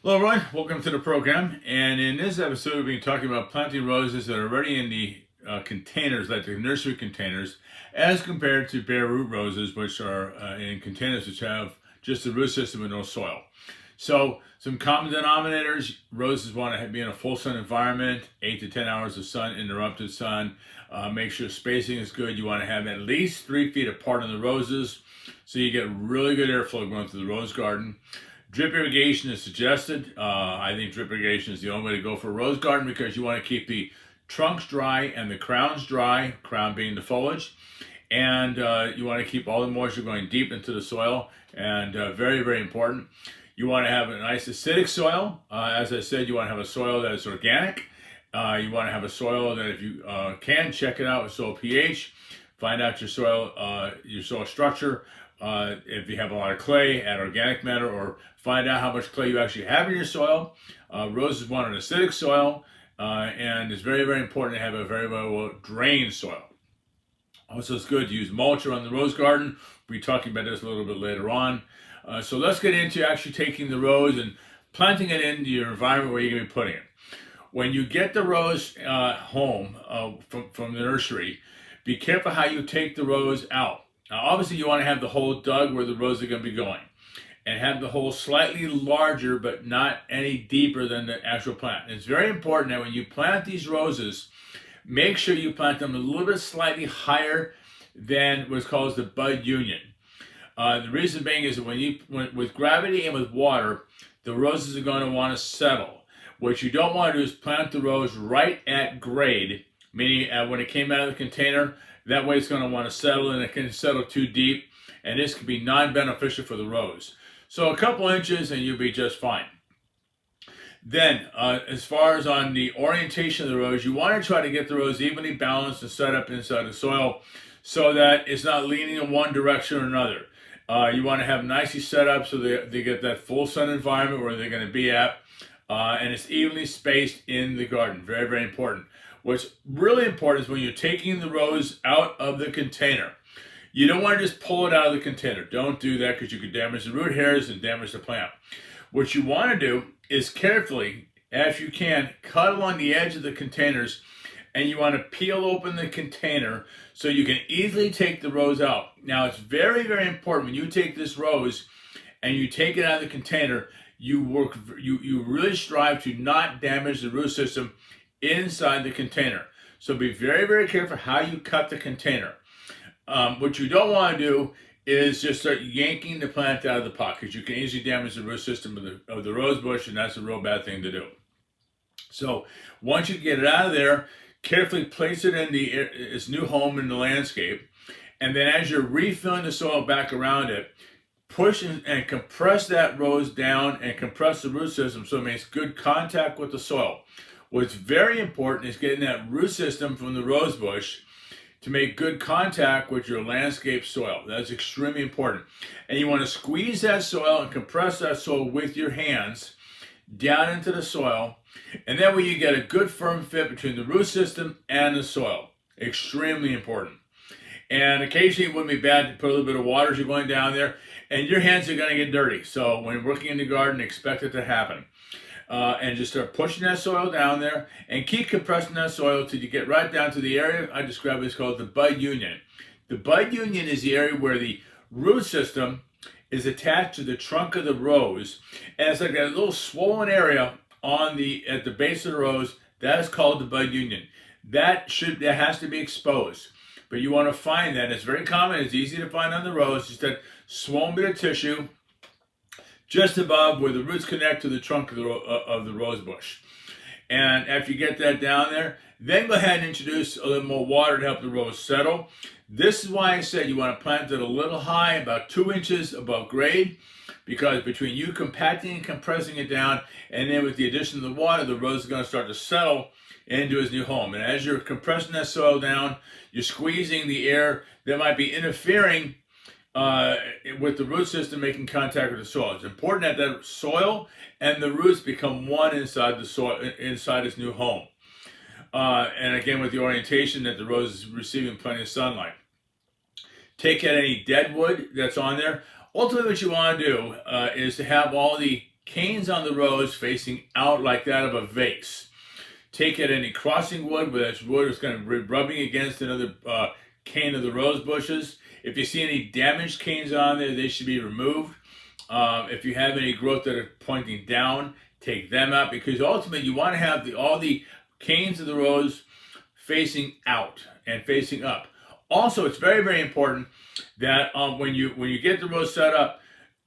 Hello everyone, welcome to the program. And in this episode, we'll be talking about planting roses that are already in the containers, like the nursery containers, as compared to bare root roses, which are in containers which have just the root system and no soil. So, some common denominators: roses want to be in a full sun environment, 8 to 10 hours of sun, interrupted sun. Make sure spacing is good. You want to have at least 3 feet apart on the roses so you get really good airflow going through the rose garden. Drip irrigation is suggested. I think drip irrigation is the only way to go for a rose garden because you want to keep the trunks dry and the crowns dry, crown being the foliage. And you want to keep all the moisture going deep into the soil, and very, very important. You want to have a nice acidic soil. As I said, you want to have a soil that is organic. You want to have a soil that, if you can, check it out with soil pH. Find out your soil structure. If you have a lot of clay, add organic matter, or find out how much clay you actually have in your soil. Roses want an acidic soil, and it's very, very important to have a very well drained soil. Also, it's good to use mulch around the rose garden. We'll be talking about this a little bit later on. So let's get into actually taking the rose and planting it into your environment where you're going to be putting it. When you get the rose home from the nursery, be careful how you take the rose out. Now, obviously, you want to have the hole dug where the roses are going to be going, and have the hole slightly larger, but not any deeper than the actual plant. And it's very important that when you plant these roses, make sure you plant them a little bit slightly higher than what's called the bud union. The reason being is that with gravity and with water, the roses are going to want to settle. What you don't want to do is plant the rose right at grade, meaning when it came out of the container. That way it's going to want to settle, and it can settle too deep, and this can be non-beneficial for the rose. So a couple inches and you'll be just fine. Then, as far as on the orientation of the rose, you want to try to get the rose evenly balanced and set up inside the soil so that it's not leaning in one direction or another. You want to have nicely set up so they get that full sun environment where they're going to be at, and it's evenly spaced in the garden. Very, very important. What's really important is when you're taking the rose out of the container, you don't want to just pull it out of the container. Don't do that because you could damage the root hairs and damage the plant. What you want to do is carefully, as you can, cut along the edge of the containers, and you want to peel open the container so you can easily take the rose out. Now, it's very, very important when you take this rose and you take it out of the container, you really strive to not damage the root system inside the container. So be very, very careful how you cut the container. What you don't want to do is just start yanking the plant out of the pot, because you can easily damage the root system of the rose bush, and that's a real bad thing to do. So once you get it out of there, carefully place it in its new home in the landscape, and then as you're refilling the soil back around it, push and compress that rose down and compress the root system so it makes good contact with the soil. What's very important is getting that root system from the rose bush to make good contact with your landscape soil. That's extremely important. And you want to squeeze that soil and compress that soil with your hands down into the soil. And that way you get a good firm fit between the root system and the soil. Extremely important. And occasionally it wouldn't be bad to put a little bit of water as you're going down there. And your hands are going to get dirty. So when you're working in the garden, expect it to happen. And just start pushing that soil down there and keep compressing that soil till you get right down to the area I described as called the bud union. The bud union is the area where the root system is attached to the trunk of the rose, and it's like that little swollen area at the base of the rose. That is called the bud union. That has to be exposed, but you want to find that. It's very common. It's easy to find on the rose. Just that swollen bit of tissue just above where the roots connect to the trunk of the rose bush. And after you get that down there, then go ahead and introduce a little more water to help the rose settle. This is why I said you want to plant it a little high, about 2 inches above grade, because between you compacting and compressing it down, and then with the addition of the water, the rose is going to start to settle into its new home. And as you're compressing that soil down, you're squeezing the air that might be interfering with the root system making contact with the soil. It's important that the soil and the roots become one inside the soil, inside its new home. And again, with the orientation that the rose is receiving plenty of sunlight. Take out any dead wood that's on there. Ultimately, what you want to do is to have all the canes on the rose facing out like that of a vase. Take at any crossing wood where that wood is going to be rubbing against another cane of the rose bushes. If you see any damaged canes on there, they should be removed. If you have any growth that are pointing down, take them out, because ultimately you want to have all the canes of the rose facing out and facing up. Also, it's very, very important that when you get the rose set up,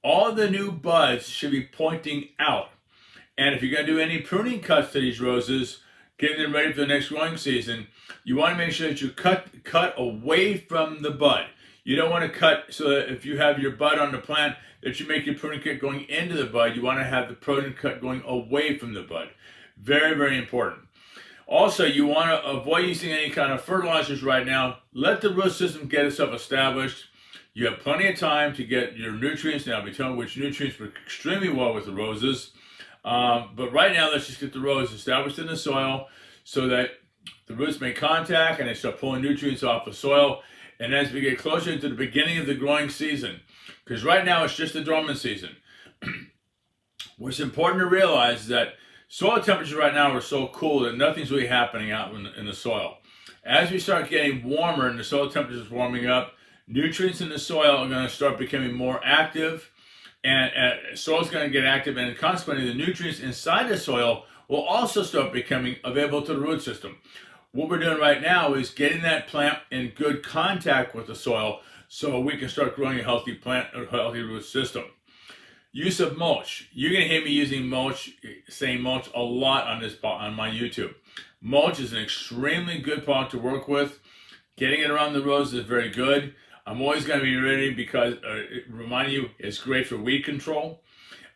all the new buds should be pointing out. And if you're going to do any pruning cuts to these roses, getting them ready for the next growing season, you want to make sure that you cut away from the bud. You don't want to cut so that if you have your bud on the plant, that you make your pruning cut going into the bud. You want to have the pruning cut going away from the bud. Very, very important. Also, you want to avoid using any kind of fertilizers right now. Let the root system get itself established. You have plenty of time to get your nutrients. Now, I'll be telling you which nutrients work extremely well with the roses. But right now, let's just get the rose established in the soil so that the roots make contact and they start pulling nutrients off the soil. And as we get closer into the beginning of the growing season, because right now it's just the dormant season, what's important to realize is that soil temperatures right now are so cool that nothing's really happening out in the soil. As we start getting warmer and the soil temperature is warming up, nutrients in the soil are going to start becoming more active, and soil is going to get active, and consequently the nutrients inside the soil will also start becoming available to the root system. What we're doing right now is getting that plant in good contact with the soil so we can start growing a healthy plant, a healthy root system. Use of mulch. You're going to hear me saying mulch a lot on my YouTube. Mulch is an extremely good product to work with. Getting it around the roses is very good. I'm always going to be ready because, remind you, it's great for weed control.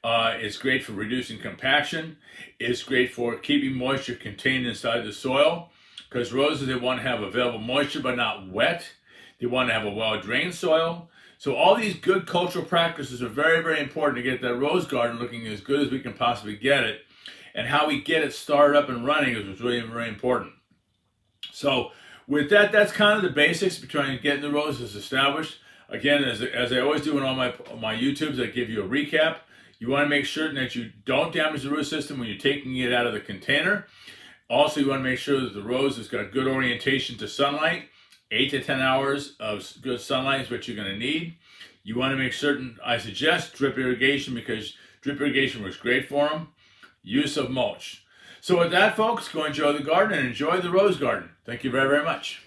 It's great for reducing compaction. It's great for keeping moisture contained inside the soil, because roses, they want to have available moisture but not wet. They want to have a well-drained soil. So all these good cultural practices are very, very important to get that rose garden looking as good as we can possibly get it. And how we get it started up and running is really, very important. So with that, that's kind of the basics between getting the roses established. Again, as I always do in all my YouTubes, I give you a recap. You want to make sure that you don't damage the root system when you're taking it out of the container. Also, you want to make sure that the rose has got good orientation to sunlight. 8 to 10 hours of good sunlight is what you're going to need. You want to make certain, I suggest drip irrigation, because drip irrigation works great for them. Use of mulch. So with that, folks, go enjoy the garden and enjoy the rose garden. Thank you very, very much.